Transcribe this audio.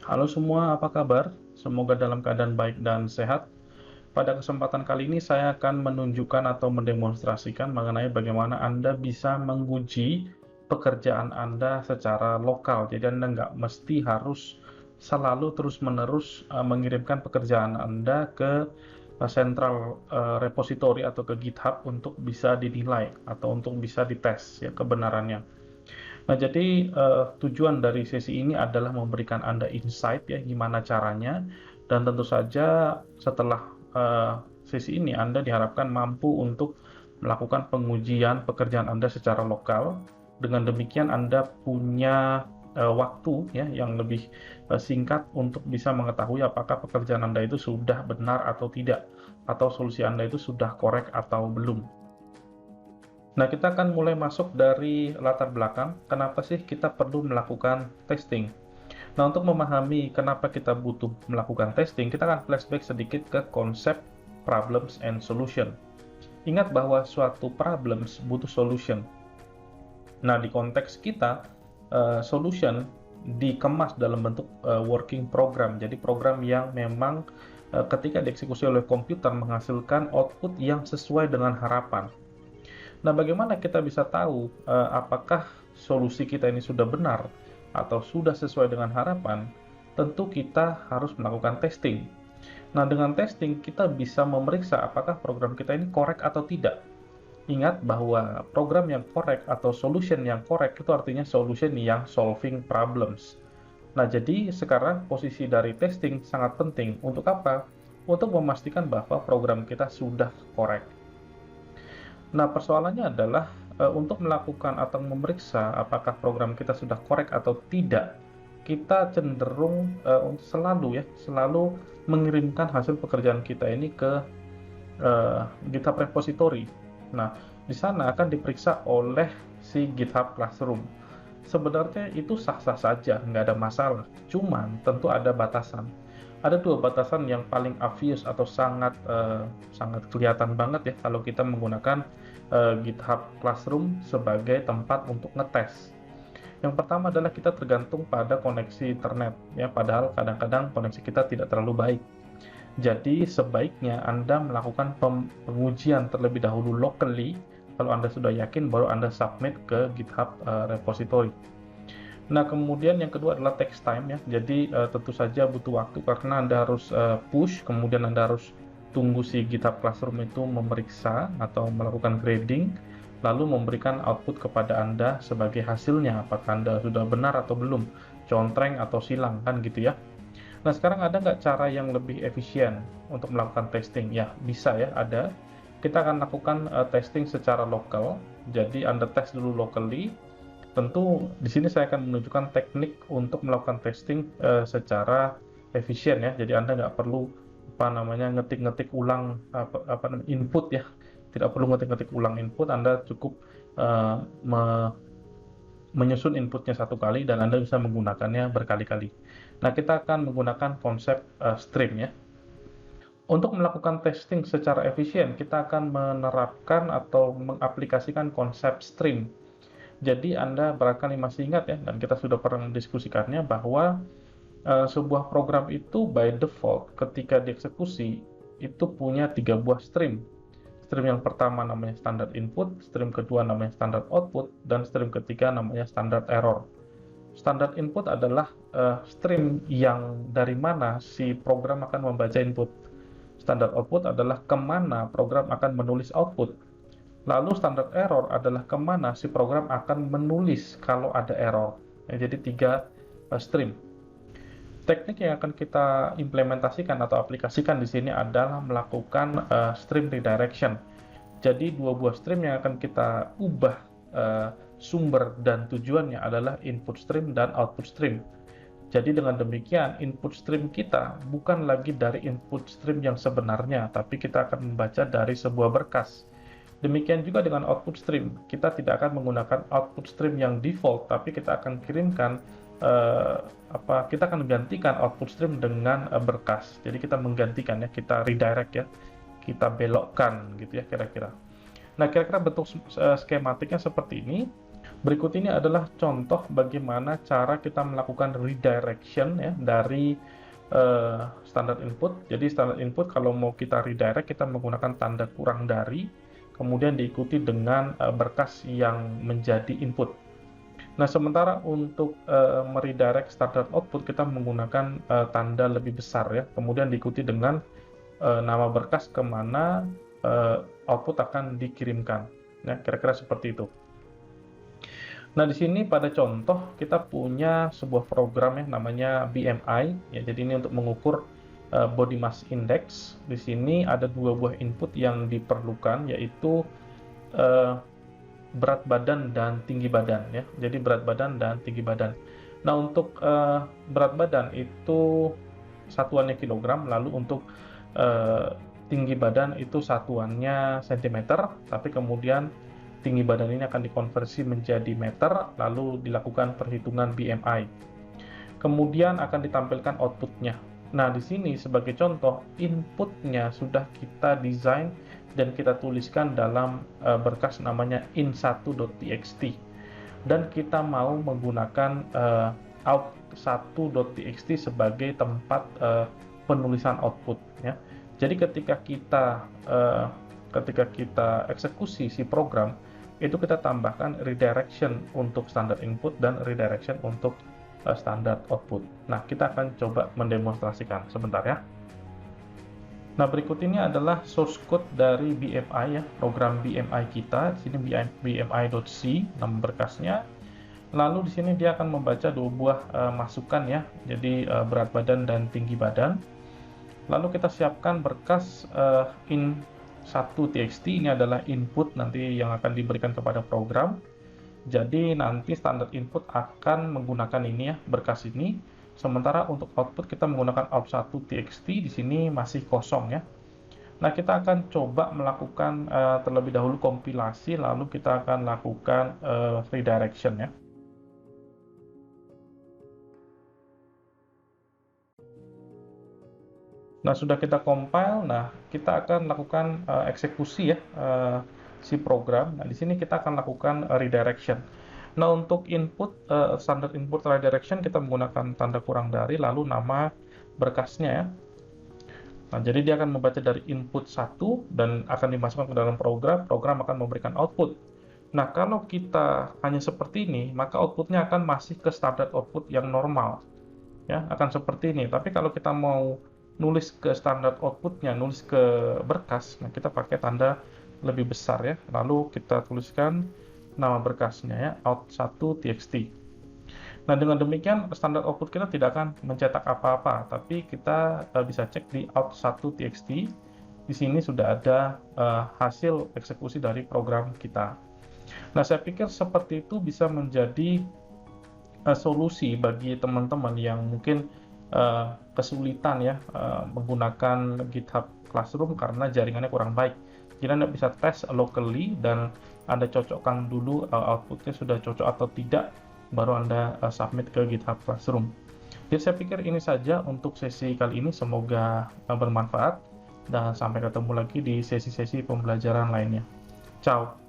Halo semua, apa kabar? Semoga dalam keadaan baik dan sehat. Pada kesempatan kali ini saya akan menunjukkan atau mendemonstrasikan mengenai bagaimana Anda bisa menguji pekerjaan Anda secara lokal. Jadi Anda nggak mesti harus selalu terus-menerus mengirimkan pekerjaan Anda ke central repository atau ke GitHub untuk bisa dinilai atau untuk bisa dites ya kebenarannya. Nah, jadi tujuan dari sesi ini adalah memberikan Anda insight ya, gimana caranya, dan tentu saja setelah sesi ini Anda diharapkan mampu untuk melakukan pengujian pekerjaan Anda secara lokal. Dengan demikian Anda punya waktu ya yang lebih singkat untuk bisa mengetahui apakah pekerjaan Anda itu sudah benar atau tidak, atau solusi Anda itu sudah korek atau belum. Nah, kita akan mulai masuk dari latar belakang, kenapa sih kita perlu melakukan testing. Nah, untuk memahami kenapa kita butuh melakukan testing, kita akan flashback sedikit ke konsep problems and solution. Ingat bahwa suatu problems butuh solution. Nah, di konteks kita, solution dikemas dalam bentuk working program. Jadi program yang memang ketika dieksekusi oleh komputer menghasilkan output yang sesuai dengan harapan. Nah, bagaimana kita bisa tahu apakah solusi kita ini sudah benar atau sudah sesuai dengan harapan? Tentu kita harus melakukan testing. Nah, dengan testing kita bisa memeriksa apakah program kita ini korek atau tidak. Ingat bahwa program yang korek atau solution yang korek itu artinya solution yang solving problems. Nah, jadi sekarang posisi dari testing sangat penting. Untuk apa? Untuk memastikan bahwa program kita sudah korek. Nah, persoalannya adalah untuk melakukan atau memeriksa apakah program kita sudah korek atau tidak, kita cenderung selalu mengirimkan hasil pekerjaan kita ini ke GitHub repository. Nah, di sana akan diperiksa oleh si GitHub Classroom. Sebenarnya itu sah-sah saja, nggak ada masalah. Cuman tentu ada batasan. Ada dua batasan yang paling obvious atau sangat kelihatan banget ya kalau kita menggunakan GitHub Classroom sebagai tempat untuk ngetes. Yang pertama adalah kita tergantung pada koneksi internet ya, padahal kadang-kadang koneksi kita tidak terlalu baik. Jadi sebaiknya Anda melakukan pengujian terlebih dahulu locally. Kalau Anda sudah yakin, baru Anda submit ke GitHub repository. Nah, kemudian yang kedua adalah text time ya. Jadi tentu saja butuh waktu karena Anda harus push, kemudian Anda harus tunggu si GitHub Classroom itu memeriksa atau melakukan grading, lalu memberikan output kepada Anda sebagai hasilnya, apakah Anda sudah benar atau belum, contreng atau silang, kan gitu ya. Nah, sekarang ada nggak cara yang lebih efisien untuk melakukan testing? Ya, bisa ya, ada. Kita akan lakukan testing secara lokal, jadi Anda tes dulu locally. Tentu di sini saya akan menunjukkan teknik untuk melakukan testing secara efisien ya. Jadi Anda nggak perlu ngetik-ngetik ulang input ya. Tidak perlu ngetik-ngetik ulang input. Anda cukup uh, me menyusun inputnya satu kali dan Anda bisa menggunakannya berkali-kali. Nah, kita akan menggunakan konsep stream ya. Untuk melakukan testing secara efisien, kita akan menerapkan atau mengaplikasikan konsep stream. Jadi Anda barangkali masih ingat ya, dan kita sudah pernah mendiskusikannya bahwa sebuah program itu by default ketika dieksekusi itu punya 3 buah stream. Stream yang pertama namanya standard input, stream kedua namanya standard output, dan stream ketiga namanya standard error. Standard input adalah stream yang dari mana si program akan membaca input. Standard output adalah kemana program akan menulis output. Lalu standard error adalah kemana si program akan menulis kalau ada error. Ya, jadi 3 stream. Teknik yang akan kita implementasikan atau aplikasikan di sini adalah melakukan stream redirection. Jadi 2 buah stream yang akan kita ubah sumber dan tujuannya adalah input stream dan output stream. Jadi dengan demikian input stream kita bukan lagi dari input stream yang sebenarnya, tapi kita akan membaca dari sebuah berkas. Demikian juga dengan output stream, kita tidak akan menggunakan output stream yang default, tapi kita akan kirimkan kita akan gantikan output stream dengan berkas. Jadi kita menggantikan ya, kita redirect ya, kita belokkan gitu ya kira-kira. Nah, kira-kira bentuk skematiknya seperti ini. Berikut ini adalah contoh bagaimana cara kita melakukan redirection ya dari standar input. Jadi standar input kalau mau kita redirect, kita menggunakan tanda kurang dari, kemudian diikuti dengan berkas yang menjadi input. Nah, sementara untuk meredirect standard output, kita menggunakan tanda lebih besar ya, kemudian diikuti dengan nama berkas kemana output akan dikirimkan. Ya, kira-kira seperti itu. Nah, di sini pada contoh kita punya sebuah program yang namanya BMI, ya. Jadi ini untuk mengukur body mass index. Di sini ada dua buah input yang diperlukan, yaitu berat badan dan tinggi badan, ya. Jadi berat badan dan tinggi badan. Nah, untuk berat badan itu satuannya kilogram, lalu untuk tinggi badan itu satuannya sentimeter, tapi kemudian tinggi badan ini akan dikonversi menjadi meter, lalu dilakukan perhitungan BMI. Kemudian akan ditampilkan outputnya. Nah, di sini sebagai contoh, inputnya sudah kita desain dan kita tuliskan dalam berkas namanya in1.txt. Dan kita mau menggunakan out1.txt sebagai tempat penulisan output. Ya. Jadi ketika kita eksekusi si program, itu kita tambahkan redirection untuk standar input dan redirection untuk standar output. Nah, kita akan coba mendemonstrasikan sebentar ya. Nah, berikut ini adalah source code dari BMI ya, program BMI kita. Di sini bmi.c nama berkasnya. Lalu di sini dia akan membaca dua buah masukan ya, jadi berat badan dan tinggi badan. Lalu kita siapkan berkas in1.txt, ini adalah input nanti yang akan diberikan kepada program. Jadi nanti standar input akan menggunakan ini ya, berkas ini. Sementara untuk output kita menggunakan out1.txt, di sini masih kosong ya. Nah, kita akan coba melakukan terlebih dahulu kompilasi, lalu kita akan lakukan redirection ya. Nah, sudah kita compile, nah kita akan lakukan eksekusi ya si program. Nah, di sini kita akan lakukan redirection. Nah, untuk input standard input redirection kita menggunakan tanda kurang dari lalu nama berkasnya ya. Nah, jadi dia akan membaca dari input 1 dan akan dimasukkan ke dalam program akan memberikan output. Nah, kalau kita hanya seperti ini, maka outputnya akan masih ke standar output yang normal. Ya, akan seperti ini. Tapi kalau kita mau nulis ke standar outputnya, nulis ke berkas, nah kita pakai tanda lebih besar ya, lalu kita tuliskan nama berkasnya ya, out1.txt. Nah, dengan demikian standar output kita tidak akan mencetak apa-apa, tapi kita bisa cek di out1.txt. Di sini sudah ada hasil eksekusi dari program kita. Nah, saya pikir seperti itu bisa menjadi solusi bagi teman-teman yang mungkin kesulitan ya menggunakan GitHub Classroom karena jaringannya kurang baik. Jadi Anda bisa tes locally dan Anda cocokkan dulu outputnya sudah cocok atau tidak, baru Anda submit ke GitHub Classroom. Jadi saya pikir ini saja untuk sesi kali ini, semoga bermanfaat dan sampai ketemu lagi di sesi-sesi pembelajaran lainnya. Ciao!